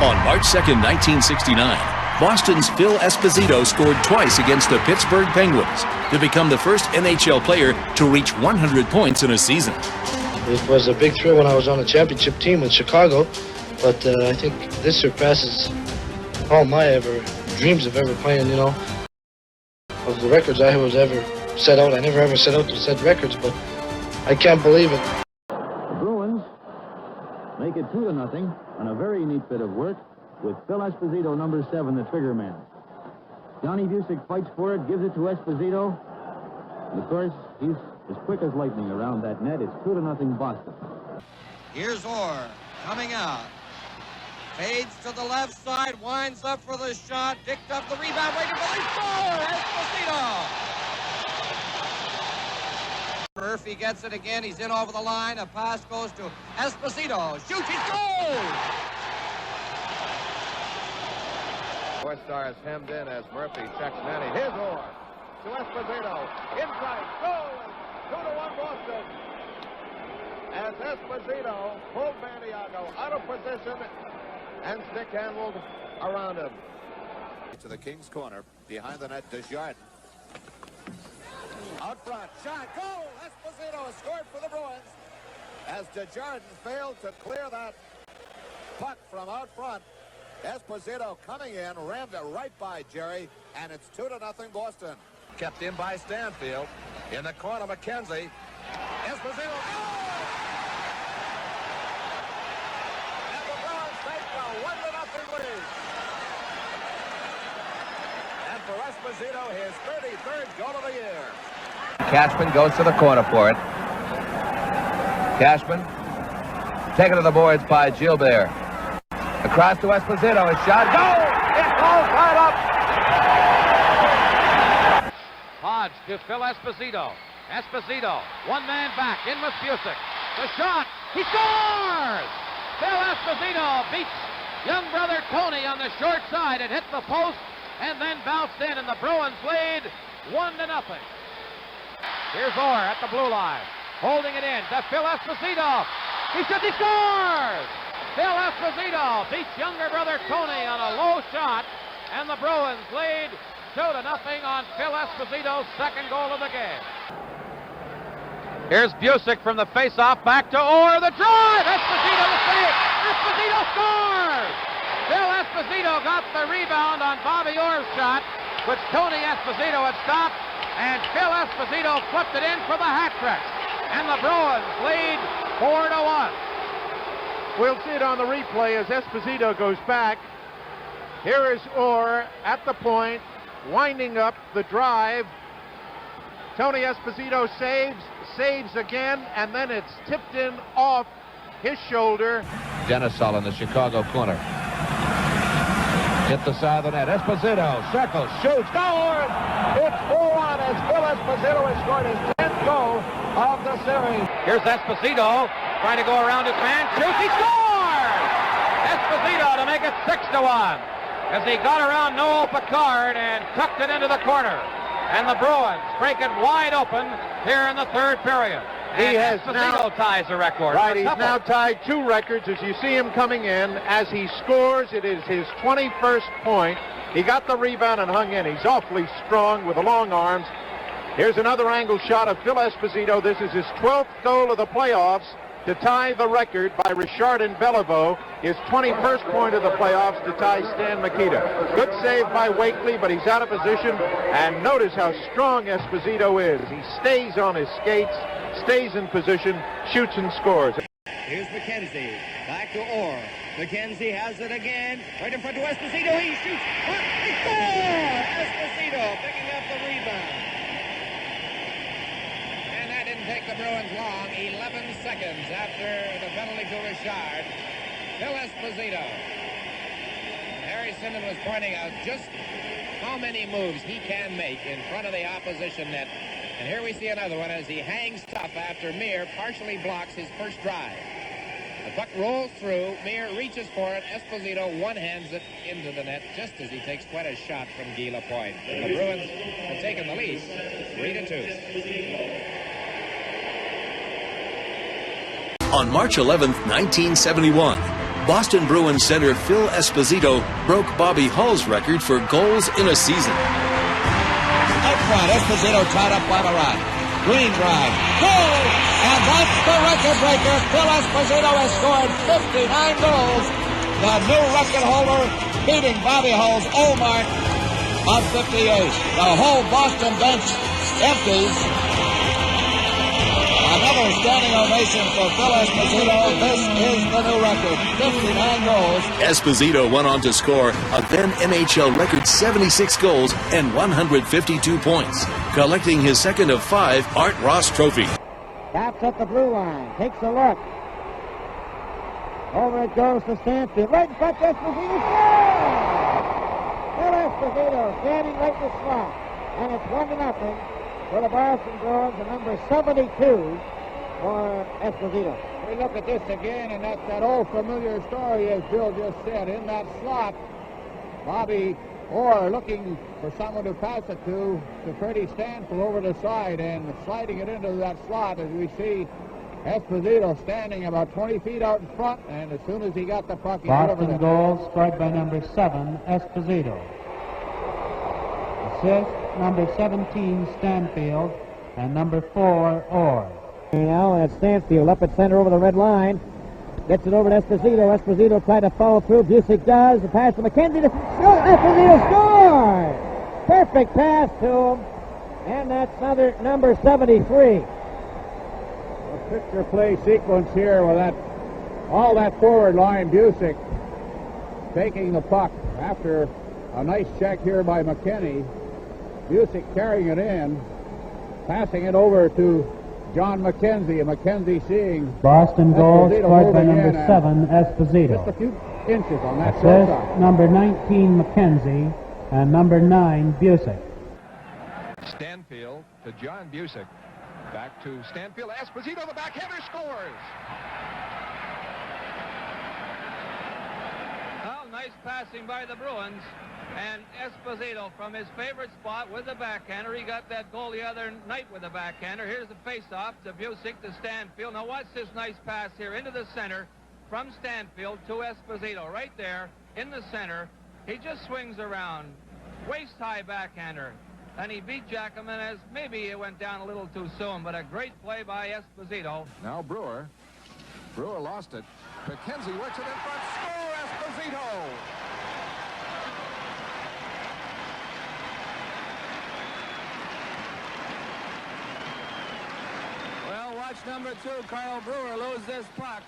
On March 2nd, 1969, Boston's Phil Esposito scored twice against the Pittsburgh Penguins to become the first NHL player to reach 100 points in a season. It was a big thrill when I was on the championship team with Chicago, but I think this surpasses all my dreams of ever playing, of the records I was ever set out. I never ever set out to set records, but I can't believe it. The Bruins make it 2-0 on a very neat bit of work with Phil Esposito, number 7, the trigger man. Johnny Cusick fights for it, gives it to Esposito. And of course, he's as quick as lightning around that net. It's 2-0 Boston. Here's Orr coming out. Fades to the left side, winds up for the shot, picked up the rebound, waiting for the score! Esposito! Murphy gets it again, he's in over the line, a pass goes to Esposito, shoots, he scores! Four Stars hemmed in as Murphy checks Manny. Here's Orr to Esposito. Inside. Goal! 2-1 Boston. As Esposito pulled Maniago out of position and stick handled around him. To the Kings corner. Behind the net, Desjardins. Out front. Shot. Goal! Esposito scored for the Bruins. As Desjardins failed to clear that puck from out front. Esposito coming in, rammed it right by Jerry, and it's 2-0 Boston. Kept in by Stanfield. In the corner, McKenzie. Esposito. Oh! And the Bruins take a 1-0 lead. And for Esposito, his 33rd goal of the year. Cashman goes to the corner for it. Cashman taken to the boards by Gilbert. Across to Esposito, a shot, goal! It goes right up! Hodge to Phil Esposito. Esposito, one man back, in with Cusick. The shot, he scores! Phil Esposito beats young brother Tony on the short side. It hit the post and then bounced in, and the Bruins lead 1-0. Here's Orr at the blue line, holding it in to Phil Esposito. He scores! Phil Esposito beats younger brother Tony on a low shot, and the Bruins lead 2-0 on Phil Esposito's second goal of the game. Here's Cusick from the face-off, back to Orr, the drive! Esposito the save! Esposito scores! Phil Esposito got the rebound on Bobby Orr's shot, which Tony Esposito had stopped, and Phil Esposito flipped it in for the hat trick. And the Bruins lead 4-1. We'll see it on the replay as Esposito goes back. Here is Orr at the point, winding up the drive. Tony Esposito saves again, and then it's tipped in off his shoulder. Denisol in the Chicago corner. Hit the side of the net. Esposito circles, shoots, goal! It's 4-1 as Phil Esposito has scored his 10th goal of the series. Here's Esposito trying to go around his man, shoots, he scores! Esposito to make it 6-1 as he got around Noel Picard and tucked it into the corner. And the Bruins break it wide open here in the third period. He has Esposito ties the record. Right, he's now tied 2 records as you see him coming in. As he scores, it is his 21st point. He got the rebound and hung in. He's awfully strong with the long arms. Here's another angle shot of Phil Esposito. This is his 12th goal of the playoffs to tie the record by Richard and Beliveau. His 21st point of the playoffs to tie Stan Mikita. Good save by Wakely, but he's out of position. And notice how strong Esposito is. He stays on his skates, stays in position, shoots and scores. Here's McKenzie, back to Orr. McKenzie has it again, right in front to Esposito. He shoots, he scores! Esposito picking up the rebound. And that didn't take the Bruins long. 11 seconds after the penalty to Richard. Phil Esposito. Harry Simmons was pointing out just how many moves he can make in front of the opposition net. And here we see another one as he hangs tough after Mir partially blocks his first drive. The puck rolls through. Mir reaches for it. Esposito one-hands it into the net just as he takes quite a shot from Guy Lapointe. And the Bruins have taken the lead 3-2. On March 11th, 1971, Boston Bruins center Phil Esposito broke Bobby Hull's record for goals in a season. Up front, Esposito tied up by the right. Green drive. Goal! And that's the record breaker. Phil Esposito has scored 59 goals. The new record holder beating Bobby Hull's old mark of 58. The whole Boston bench empties. Another standing ovation for Phil Esposito. This is the new record, 59 goals. Esposito went on to score a then NHL record 76 goals and 152 points, collecting his second of 5 Art Ross trophies. Taps at the blue line, takes a look. Over it goes to Stanfield. Right in front, Esposito scores! Phil Esposito standing right in the slot. And it's 1-0 for the Boston Bruins, and number 72 for Esposito. We look at this again, and that's that old familiar story, as Bill just said. In that slot, Bobby Orr looking for someone to pass it to Freddie Stanfield over the side, and sliding it into that slot, as we see Esposito standing about 20 feet out in front, and as soon as he got the puck, he Boston goal scored by number 7, Esposito. Assist, number 17, Stanfield, and number 4, Orr. Now that's Stanfield up at center over the red line. Gets it over to Esposito. Esposito tried to follow through. Cusick does. The pass to McKenzie. Esposito scores! Perfect pass to him. And that's another number 73. A picture play sequence here with all that forward line. Cusick taking the puck after a nice check here by McKinney. Cusick carrying it in, passing it over to John McKenzie, and McKenzie seeing Boston goal scored by number 7, Just Esposito. a few inches on that short side. Assist, number 19, McKenzie, and number 9, Cusick. Stanfield to John Cusick. Back to Stanfield. Esposito, the backhander, scores. Well, nice passing by the Bruins. And Esposito from his favorite spot with the backhander. He got that goal the other night with the backhander. Here's the face-off to Cusick to Stanfield. Now watch this nice pass here into the center from Stanfield to Esposito. Right there in the center. He just swings around. Waist-high backhander. And he beat Jackman, as maybe it went down a little too soon, but a great play by Esposito. Now Brewer lost it. McKenzie works it in front. Score, Esposito! Watch number 2, Carl Brewer, lose this puck.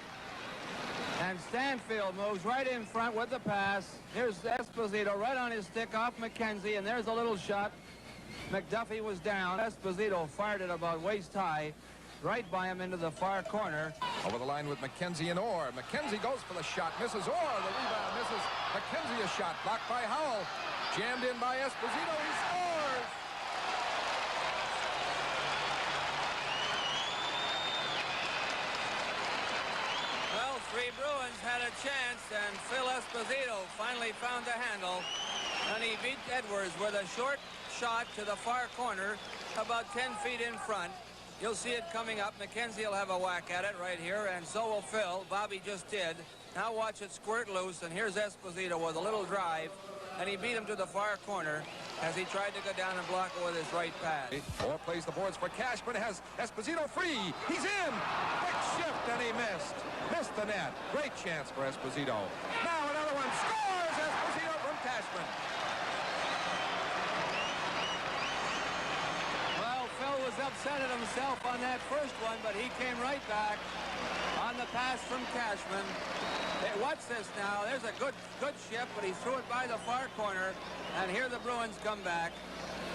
And Stanfield moves right in front with the pass. Here's Esposito right on his stick off McKenzie, and there's a little shot. McDuffie was down. Esposito fired it about waist high, right by him into the far corner. Over the line with McKenzie and Orr. McKenzie goes for the shot, misses Orr. The rebound misses McKenzie, a shot blocked by Howell. Jammed in by Esposito, he scores! Three Bruins had a chance, and Phil Esposito finally found the handle, and he beat Edwards with a short shot to the far corner, about 10 feet in front. You'll see it coming up. McKenzie will have a whack at it right here, and so will Phil. Bobby just did. Now watch it squirt loose, and here's Esposito with a little drive, and he beat him to the far corner as he tried to go down and block it with his right pass. Orr plays the boards for Cashman, has Esposito free. He's in. Quick shift, and he missed. Missed the net. Great chance for Esposito. Now another one. Scores Esposito from Cashman. Well, Phil was upset at himself on that first one, but he came right back on the pass from Cashman. Hey, watch this now. There's a good shift, but he threw it by the far corner. And here the Bruins come back.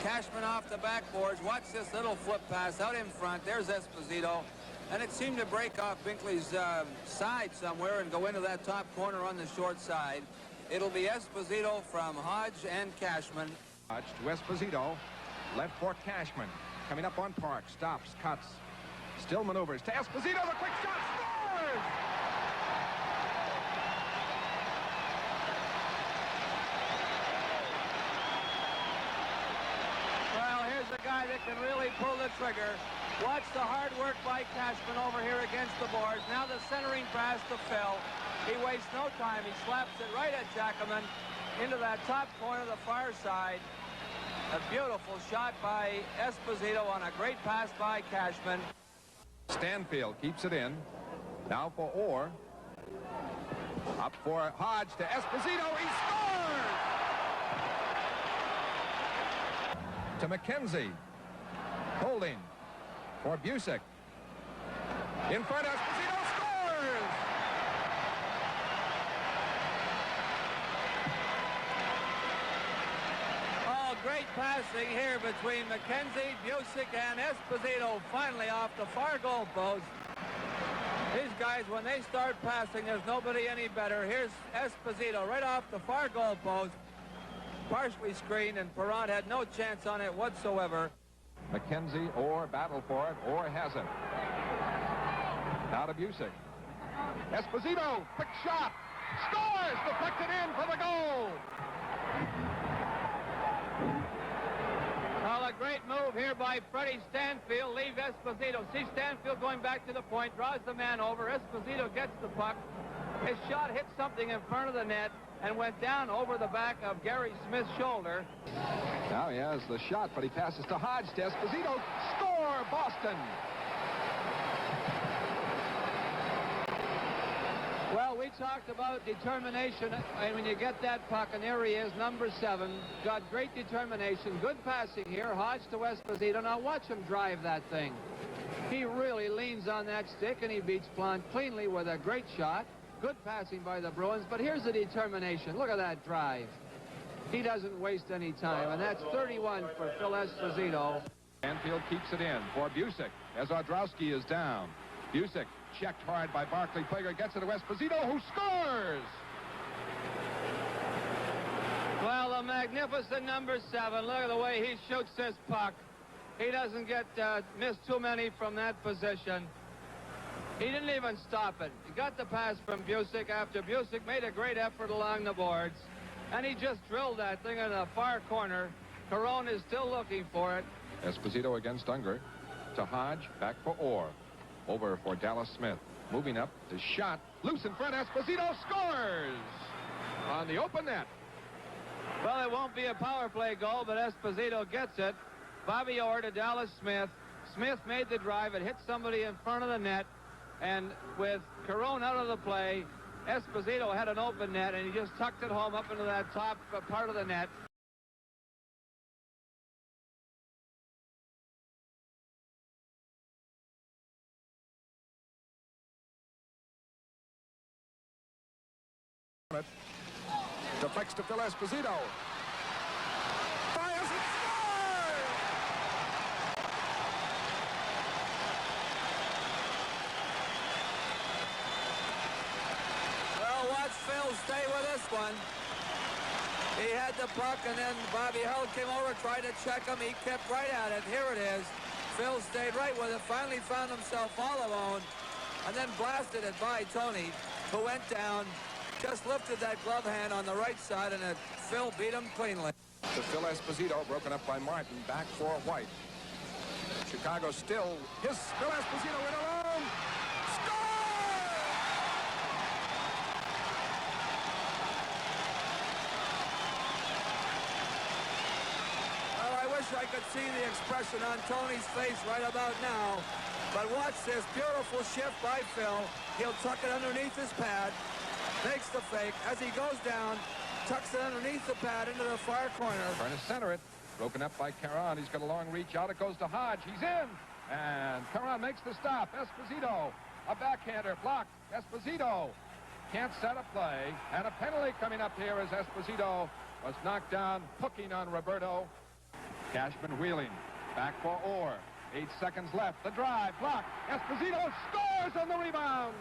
Cashman off the backboards. Watch this little flip pass out in front. There's Esposito. And it seemed to break off Binkley's side somewhere and go into that top corner on the short side. It'll be Esposito from Hodge and Cashman. Hodge to Esposito. Left for Cashman. Coming up on Park. Stops, cuts. Still maneuvers to Esposito. The quick shot. Scores! Well, here's a guy that can really pull the trigger. Watch the hard work by Cashman over here against the boards. Now the centering pass to Phil. He wastes no time. He slaps it right at Jackman into that top corner of the far side. A beautiful shot by Esposito on a great pass by Cashman. Stanfield keeps it in. Now for Orr. Up for Hodge to Esposito. He scores! To McKenzie. Holding for Cusick. In front, Esposito scores! Oh, great passing here between McKenzie, Cusick, and Esposito, finally off the far goal post. These guys, when they start passing, there's nobody any better. Here's Esposito right off the far goal post, partially screened, and Perron had no chance on it whatsoever. McKenzie, Orr, battle for it. Orr has it. Now to Cusick. Esposito, quick shot. Scores! Deflected in for the goal. Well, a great move here by Freddie Stanfield. Leave Esposito. See Stanfield going back to the point, draws the man over. Esposito gets the puck. His shot hit something in front of the net and went down over the back of Gary Smith's shoulder. Now he has the shot, but he passes to Hodge. To Esposito. Score, Boston! Well, we talked about determination, and when you get that puck, and there he is, number 7, got great determination, good passing here, Hodge to Esposito. Now watch him drive that thing. He really leans on that stick, and he beats Plant cleanly with a great shot. Good passing by the Bruins, but here's the determination. Look at that drive. He doesn't waste any time, and that's 31 for Phil Esposito. Stanfield keeps it in for Cusick as Ardrowski is down. Cusick checked hard by Barclay. Plager gets it to Esposito, who scores! Well, the magnificent number 7. Look at the way he shoots this puck. He doesn't get missed too many from that position. He didn't even stop it. He got the pass from Cusick after Cusick made a great effort along the boards. And he just drilled that thing in the far corner. Caron is still looking for it. Esposito against Unger. To Hodge, back for Orr. Over for Dallas Smith. Moving up, the shot. Loose in front, Esposito scores! On the open net. Well, it won't be a power play goal, but Esposito gets it. Bobby Orr to Dallas Smith. Smith made the drive. It hit somebody in front of the net. And with Caron out of the play, Esposito had an open net, and he just tucked it home up into that top part of the net. Deflects to Phil Esposito. Fires and scores! Well, watch Phil stay with this one. He had the puck, and then Bobby Earle came over, tried to check him. He kept right at it. Here it is. Phil stayed right with it, finally found himself all alone, and then blasted it by Tony, who went down. Just lifted that glove hand on the right side, and Phil beat him cleanly. To Phil Esposito, broken up by Martin, back for White. Chicago still, his Phil Esposito in alone. Score! Well, I wish I could see the expression on Tony's face right about now. But watch this beautiful shift by Phil. He'll tuck it underneath his pad. Makes the fake. As he goes down, tucks it underneath the pad into the far corner. Trying to center it. Broken up by Caron. He's got a long reach. Out it goes to Hodge. He's in. And Caron makes the stop. Esposito. A backhander. Blocked. Esposito. Can't set a play. And a penalty coming up here as Esposito was knocked down, hooking on Roberto. Cashman wheeling. Back for Orr. 8 seconds left. The drive. Blocked. Esposito scores on the rebound.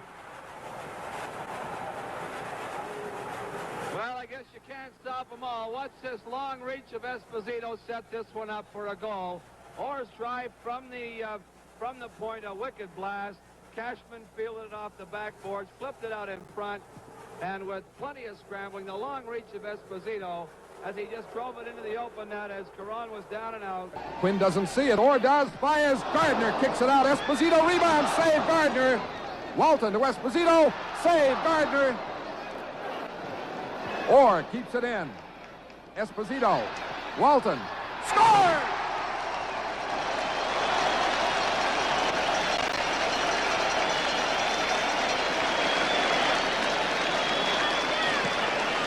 Well, I guess you can't stop them all. Watch this long reach of Esposito set this one up for a goal. Orr's drive from the point, a wicked blast. Cashman fielded it off the backboards, flipped it out in front, and with plenty of scrambling, the long reach of Esposito as he just drove it into the open net as Caron was down and out. Quinn doesn't see it. Orr does. Fires. Gardner kicks it out. Esposito rebound. Save Gardner. Walton to Esposito. Save, Gardner. Orr keeps it in. Esposito. Walton. Score!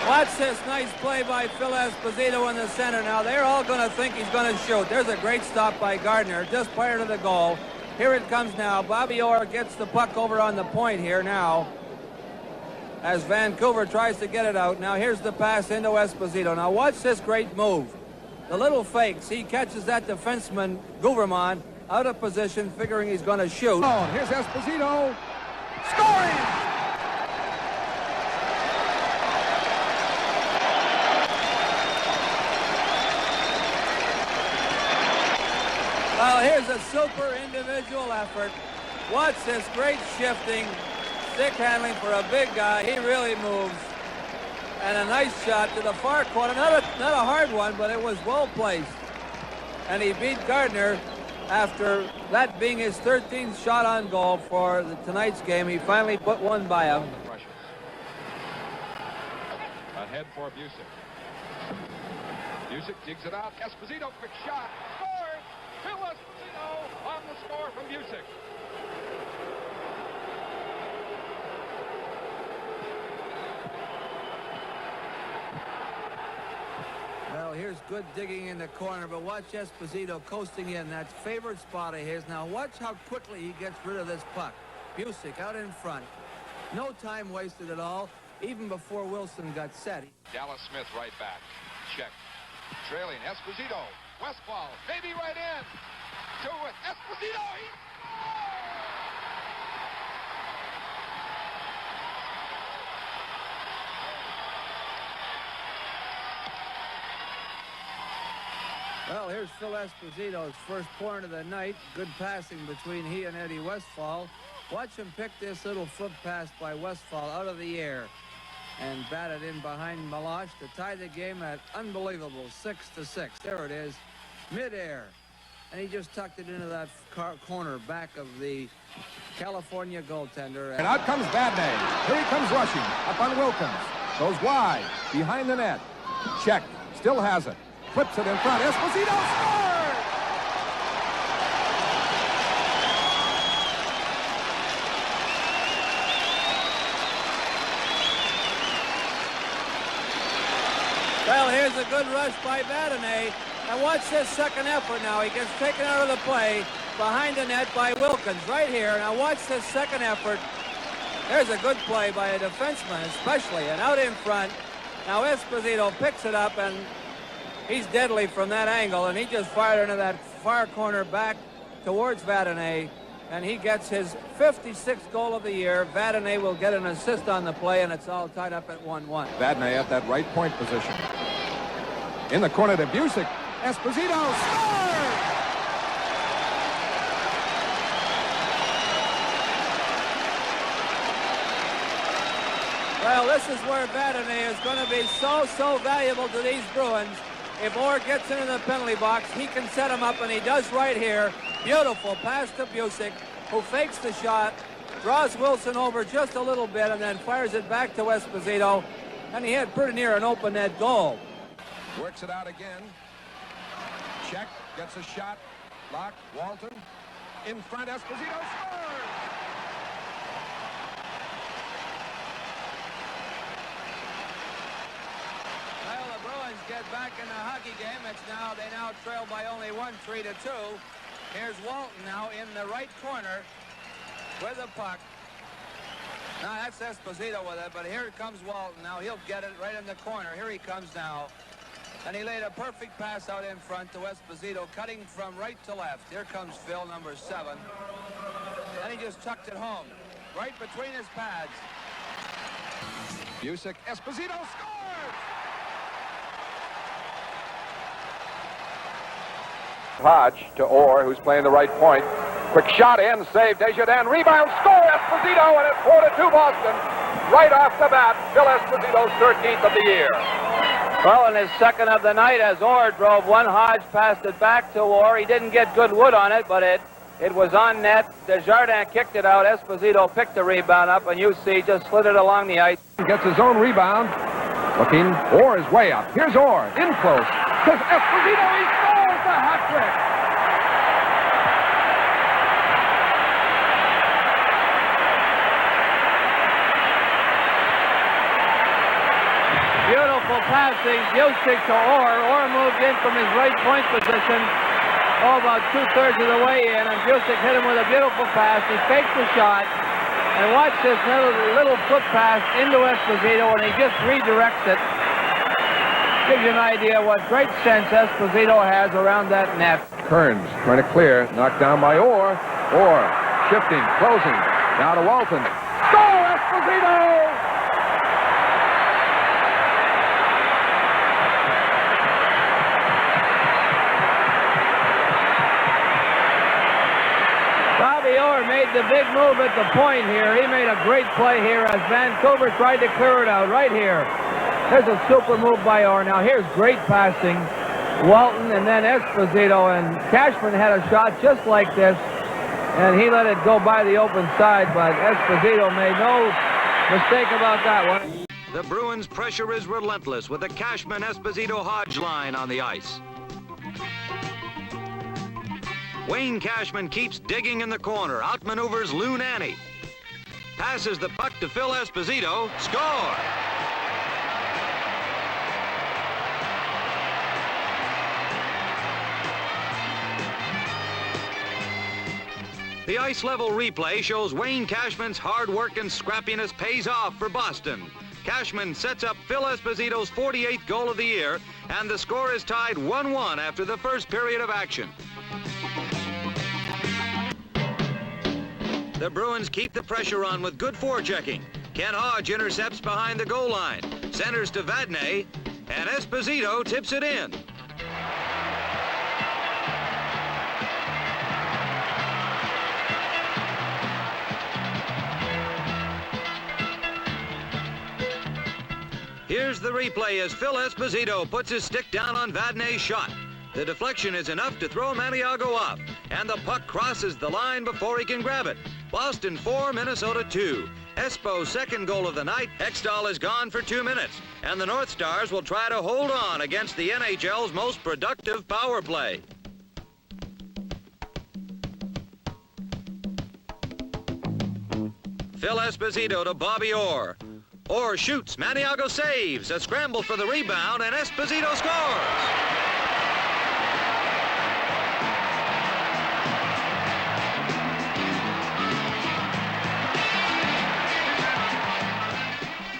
Watch this nice play by Phil Esposito in the center. Now, they're all going to think he's going to shoot. There's a great stop by Gardner just prior to the goal. Here it comes now. Bobby Orr gets the puck over on the point here now as Vancouver tries to get it out. Now, here's the pass into Esposito. Now, watch this great move. The little fakes. He catches that defenseman, Guverman, out of position, figuring he's going to shoot. Oh, here's Esposito. Scoring! Well, here's a super individual effort. Watch this great shifting, stick handling for a big guy. He really moves. And a nice shot to the far corner. Not a hard one, but it was well placed. And he beat Gardner after that being his 13th shot on goal for tonight's game. He finally put one by him. Ahead for Cusick. Cusick digs it out. Esposito, quick shot. Scores! Phil Esposito on the score from Cusick. Well, here's good digging in the corner, but watch Esposito coasting in. That favorite spot of his. Now watch how quickly he gets rid of this puck. Cusick out in front. No time wasted at all, even before Wilson got set. Dallas Smith right back. Check. Trailing Esposito. Westfall. Maybe right in. To it. Esposito. He Well, here's Phil Esposito's first point of the night. Good passing between he and Eddie Westfall. Watch him pick this little flip pass by Westfall out of the air and bat it in behind Meloche to tie the game at unbelievable 6-6. There it is, midair. And he just tucked it into that corner back of the California goaltender. And out comes Vadnais. Here he comes rushing. Up on Wilkins. Goes wide. Behind the net. Check. Still has it. Flips it in front. Esposito scores! Well, here's a good rush by Vadnais. And watch this second effort now. He gets taken out of the play behind the net by Wilkins right here. Now watch this second effort. There's a good play by a defenseman especially, and out in front. Now Esposito picks it up, and he's deadly from that angle, and he just fired into that far corner back towards Vadnais, and he gets his 56th goal of the year. Vadnais will get an assist on the play, and it's all tied up at 1-1. Vadnais at that right point position. In the corner to Cusick. Esposito scores! Well, this is where Vadnais is going to be so valuable to these Bruins. If Orr gets into the penalty box, he can set him up, and he does right here. Beautiful pass to Cusick, who fakes the shot, draws Wilson over just a little bit, and then fires it back to Esposito, and he had pretty near an open net goal. Works it out again. Check, gets a shot. Lock, Walton. In front, Esposito scores! Well, the Bruins get back in the hockey game. They now trail by only 1-3-2. Here's Walton now in the right corner with the puck. Now that's Esposito with it, but here comes Walton. Now he'll get it right in the corner. Here he comes now. And he laid a perfect pass out in front to Esposito, cutting from right to left. Here comes Phil, number 7. And he just tucked it home, right between his pads. Cusick, Esposito scores! Hodge to Orr, who's playing the right point. Quick shot in, save Desjardins, rebound, score, Esposito, and it's 4-2 Boston. Right off the bat, Phil Esposito's 13th of the year. Well, in his second of the night, as Orr drove one, Hodge passed it back to Orr. He didn't get good wood on it, but it It was on net. Desjardins kicked it out. Esposito picked the rebound up, and you see just slid it along the ice. Gets his own rebound. Looking. Orr is way up. Here's Orr. In close. Says Esposito. He scores the hat trick. Beautiful passing. Cusick to Orr. Orr moved in from his right point position. About 2/3 of the way in, and Cusick hit him with a beautiful pass. He faked the shot, and watch this little foot pass into Esposito, and he just redirects it. Gives you an idea what great sense Esposito has around that net. Kearns trying to clear, knocked down by Orr. Orr shifting, closing. Now to Walton. Score, Esposito! Bobby Orr made the big move at the point here. He made a great play here as Vancouver tried to clear it out right here. There's a super move by Orr. Now here's great passing. Walton and then Esposito, and Cashman had a shot just like this, and he let it go by the open side, but Esposito made no mistake about that one. The Bruins' pressure is relentless with the Cashman-Esposito-Hodge line on the ice. Wayne Cashman keeps digging in the corner, outmaneuvers Lou Nanne. Passes the puck to Phil Esposito, score! The ice level replay shows Wayne Cashman's hard work and scrappiness pays off for Boston. Cashman sets up Phil Esposito's 48th goal of the year, and the score is tied 1-1 after the first period of action. The Bruins keep the pressure on with good forechecking. Ken Hodge intercepts behind the goal line, centers to Vadnais, and Esposito tips it in. Here's the replay as Phil Esposito puts his stick down on Vadnais' shot. The deflection is enough to throw Maniago off, and the puck crosses the line before he can grab it. Boston 4, Minnesota 2. Espo's second goal of the night. Hextall is gone for 2 minutes, and the North Stars will try to hold on against the NHL's most productive power play. Phil Esposito to Bobby Orr. Orr shoots, Maniago saves, a scramble for the rebound, and Esposito scores!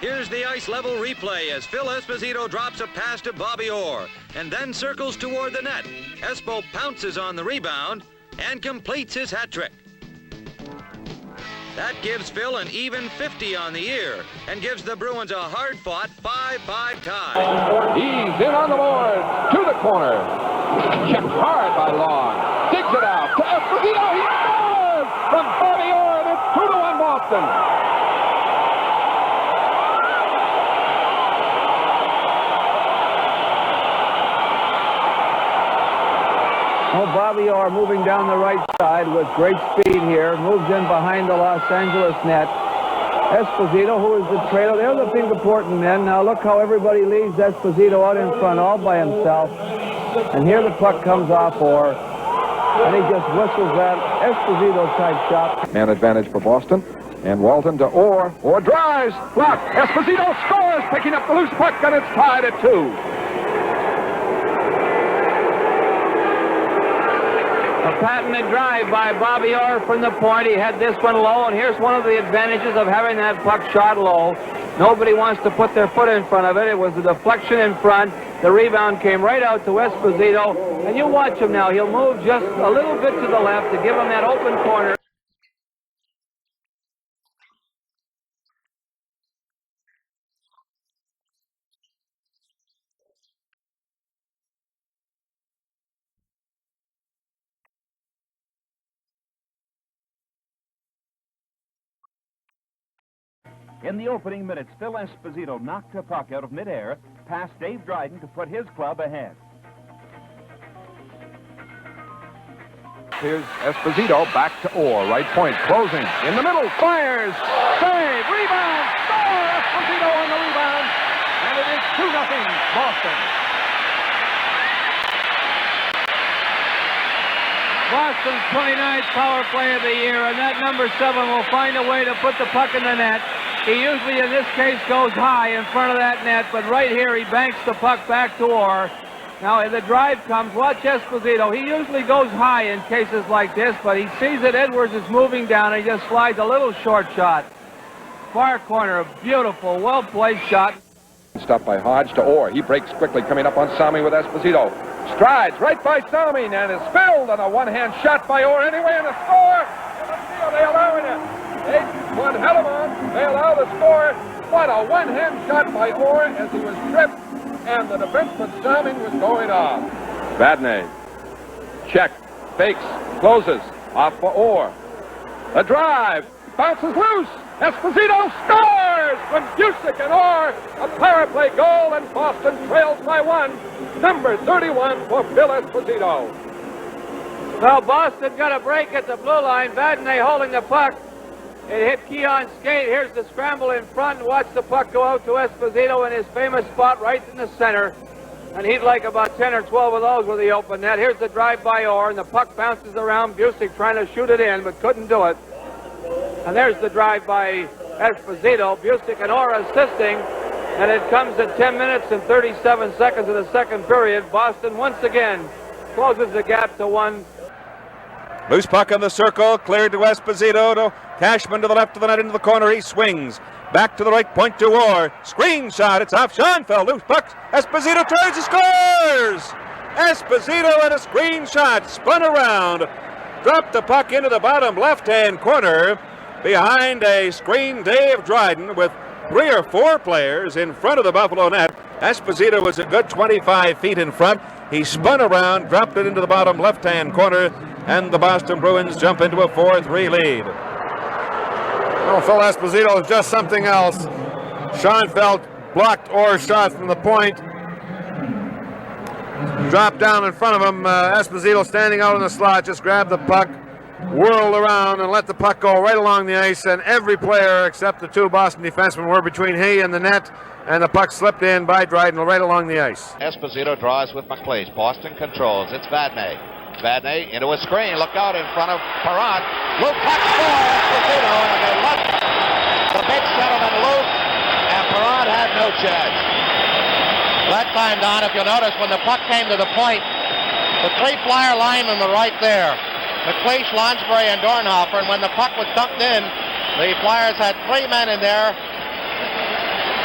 Here's the ice level replay as Phil Esposito drops a pass to Bobby Orr and then circles toward the net. Espo pounces on the rebound and completes his hat trick. That gives Phil an even 50 on the year and gives the Bruins a hard-fought 5-5 tie. He's in on the board, to the corner. Checked hard by Long. Digs it out to Esposito. He scores from Bobby Orr, and it's 2-1 Boston. Oh, Bobby Orr moving down the right side with great speed here. Moves in behind the Los Angeles net. Esposito, who is the trailer. They're the big important men. Now look how everybody leaves Esposito out in front all by himself. And here the puck comes off Orr. And he just whistles that Esposito-type shot. Man advantage for Boston. And Walton to Orr. Orr drives. Blocked. Esposito scores, picking up the loose puck, and it's tied at 2. A patented drive by Bobby Orr from the point. He had this one low, and here's one of the advantages of having that puck shot low. Nobody wants to put their foot in front of it. It was a deflection in front. The rebound came right out to Esposito, and you watch him now. He'll move just a little bit to the left to give him that open corner. In the opening minutes, Phil Esposito knocked the puck out of midair, past Dave Dryden to put his club ahead. Here's Esposito back to Orr. Right point. Closing. In the middle. Fires. Save. Rebound. Score. Esposito on the rebound. And it is 2-0 Boston. Boston's 29th power play of the year, and that number 7 will find a way to put the puck in the net. He usually, in this case, goes high in front of that net, but right here he banks the puck back to Orr. Now, the drive comes. Watch Esposito. He usually goes high in cases like this, but he sees that Edwards is moving down, and he just slides a little short shot. Far corner, a beautiful, well-placed shot. Stopped by Hodge to Orr. He breaks quickly, coming up on Sami with Esposito. Strides right by Sami, and is filled on a one-hand shot by Orr anyway, and a score. In the field, they allow it. One hell of one. They allow the score. What a one-hand shot by Orr as he was tripped, and the defenseman Sami was going off. Vadnais. Check. Fakes. Closes. Off for Orr. A drive. Bounces loose. Esposito scores from Cusick and Orr. A power play goal, and Boston trails by 1. Number 31 for Phil Esposito. Well, Boston got a break at the blue line. Vadnais holding the puck. It hit Keon's skate. Here's the scramble in front. Watch the puck go out to Esposito in his famous spot right in the center. And he'd like about 10 or 12 of those with the open net. Here's the drive by Orr, and the puck bounces around. Cusick trying to shoot it in, but couldn't do it. And there's the drive by Esposito. Cusick and Orr assisting. And it comes at 10 minutes and 37 seconds of the second period. Boston once again closes the gap to 1. Loose puck in the circle, cleared to Esposito, to Cashman to the left of the net into the corner. He swings back to the right point to Orr. Screen shot, it's off Schoenfeld. Loose puck, Esposito turns and scores! Esposito and a screen shot, spun around, dropped the puck into the bottom left-hand corner behind a screen Dave Dryden with 3 or 4 players in front of the Buffalo net. Esposito was a good 25 feet in front. He spun around, dropped it into the bottom left-hand corner, and the Boston Bruins jump into a 4-3 lead. Well, Phil Esposito is just something else. Schoenfeld blocked Orr's shot from the point. Dropped down in front of him. Esposito standing out in the slot, just grabbed the puck, whirled around, and let the puck go right along the ice. And every player except the 2 Boston defensemen were between he and the net, and the puck slipped in by Dryden right along the ice. Esposito draws with McLeish. Boston controls. It's Vadnais. Vadnais into a screen. Look out in front of Perron. Loop puck for Esposito, and they let the big gentleman loose, and Perron had no chance. That time, Don, if you'll notice, when the puck came to the point, the 3 flyer linemen were right there. McLeish, Lonsbury, and Dornhofer, and when the puck was dumped in, the Flyers had 3 men in there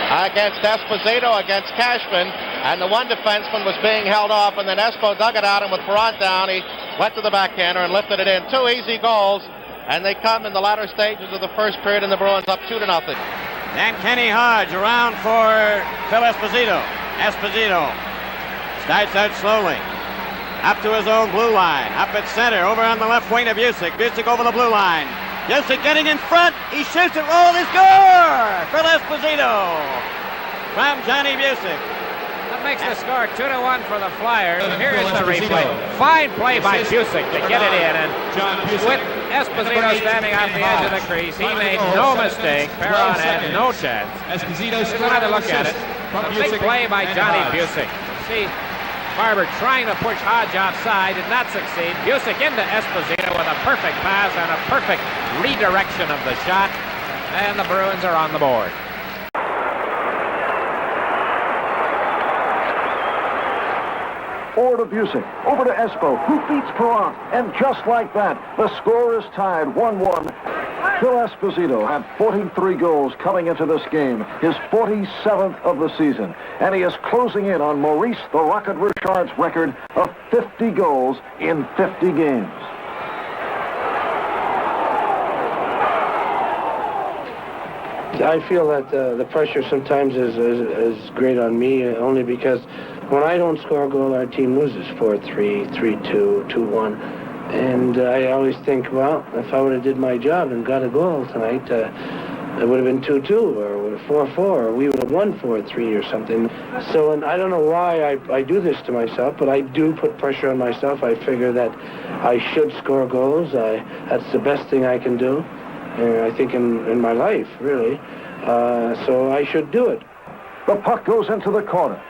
against Esposito, against Cashman, and the 1 defenseman was being held off, and then Espo dug it out, and with Perron down, he went to the backhander and lifted it in. 2 easy goals, and they come in the latter stages of the first period, and the Bruins up 2-0. And Kenny Hodge around for Phil Esposito. Esposito starts out slowly. Up to his own blue line. Up at center. Over on the left wing of Cusick. Cusick over the blue line. Cusick getting in front. He shoots it. Roll. He score! Phil Esposito from Johnny Cusick. That makes the score 2-1 for the Flyers. Here is the replay. Fine play by Cusick to get it in. And with Esposito standing off the edge of the crease, he made no mistake. Perron had no chance. Here's another look at it. A big play by Johnny Cusick. See Barber trying to push Hodge offside, did not succeed. Cusick into Esposito with a perfect pass and a perfect redirection of the shot. And the Bruins are on the board. Orr to Cusick, over to Espo, who beats Perron, and just like that, the score is tied 1-1. Phil Esposito had 43 goals coming into this game, his 47th of the season, and he is closing in on Maurice the Rocket Richard's record of 50 goals in 50 games. I feel that the pressure sometimes is great on me, only because when I don't score a goal, our team loses 4-3, 3-2, 2-1. And I always think, well, if I would have did my job and got a goal tonight, it would have been 2-2 or 4-4, or we would have won 4-3 or something. So, and I don't know why I do this to myself, but I do put pressure on myself. I figure that I should score goals. That's the best thing I can do, I think, in my life, really. So I should do it. The puck goes into the corner.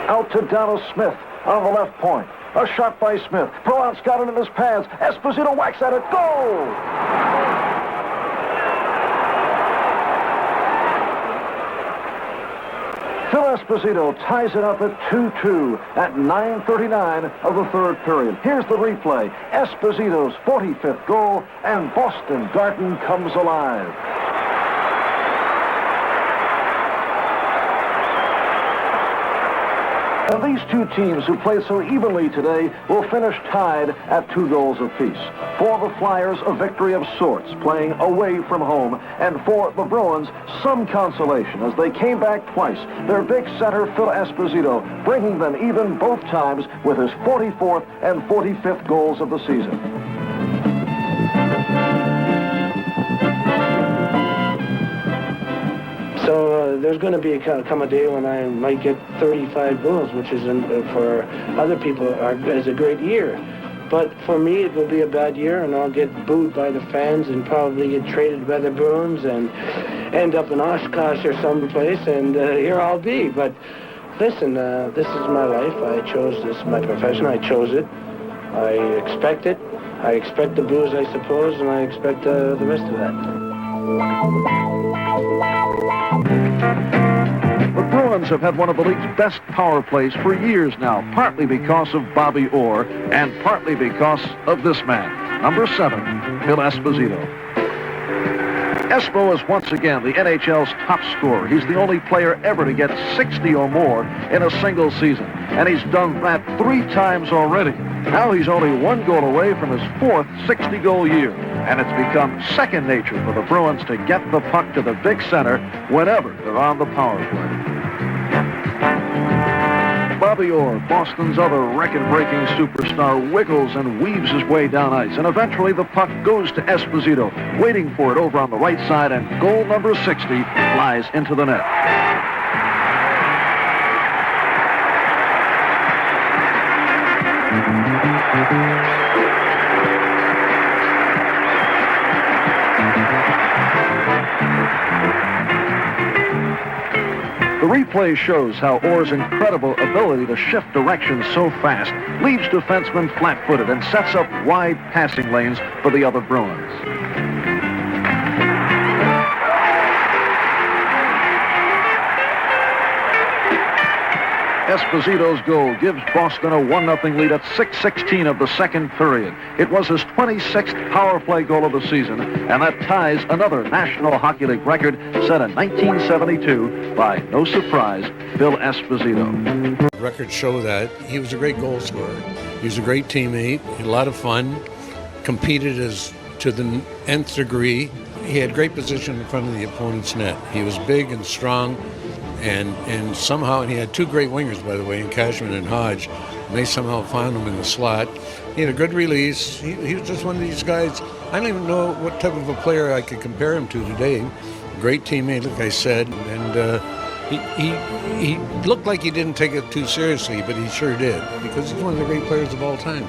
Out to Donald Smith on the left point. A shot by Smith. Perron's got it in his pads. Esposito whacks at it. Goal! Phil Esposito ties it up at 2-2 at 9:39 of the third period. Here's the replay. Esposito's 45th goal, and Boston Garden comes alive. And these two teams who played so evenly today will finish tied at 2 goals apiece. For the Flyers, a victory of sorts, playing away from home. And for the Bruins, some consolation as they came back twice. Their big center, Phil Esposito, bringing them even both times with his 44th and 45th goals of the season. So there's going to be come a day when I might get 35 goals, which is for other people is a great year. But for me, it will be a bad year, and I'll get booed by the fans and probably get traded by the Bruins and end up in Oshkosh or someplace, and here I'll be. But listen, this is my life. I chose this, my profession. I chose it. I expect it. I expect the boos, I suppose, and I expect the rest of that. The Bruins have had one of the league's best power plays for years now, partly because of Bobby Orr and partly because of this man, number 7, Phil Esposito. Espo is once again the NHL's top scorer. He's the only player ever to get 60 or more in a single season, and he's done that 3 times already. Now he's only 1 goal away from his 4th 60-goal year, and it's become second nature for the Bruins to get the puck to the big center whenever they're on the power play. Bobby Orr, Boston's other record-breaking superstar, wiggles and weaves his way down ice, and eventually the puck goes to Esposito, waiting for it over on the right side, and goal number 60 flies into the net. The replay shows how Orr's incredible ability to shift direction so fast leaves defensemen flat-footed and sets up wide passing lanes for the other Bruins. Esposito's goal gives Boston a 1-0 lead at 6:16 of the second period. It was his 26th power play goal of the season, and that ties another National Hockey League record set in 1972 by, no surprise, Phil Esposito. Records show that he was a great goal scorer. He was a great teammate, had a lot of fun, competed to the nth degree. He had great position in front of the opponent's net. He was big and strong. And somehow, and he had 2 great wingers, by the way, in Cashman and Hodge, and they somehow found him in the slot. He had a good release. He was just one of these guys. I don't even know what type of a player I could compare him to today. Great teammate, like I said, and he looked like he didn't take it too seriously, but he sure did, because he's one of the great players of all time.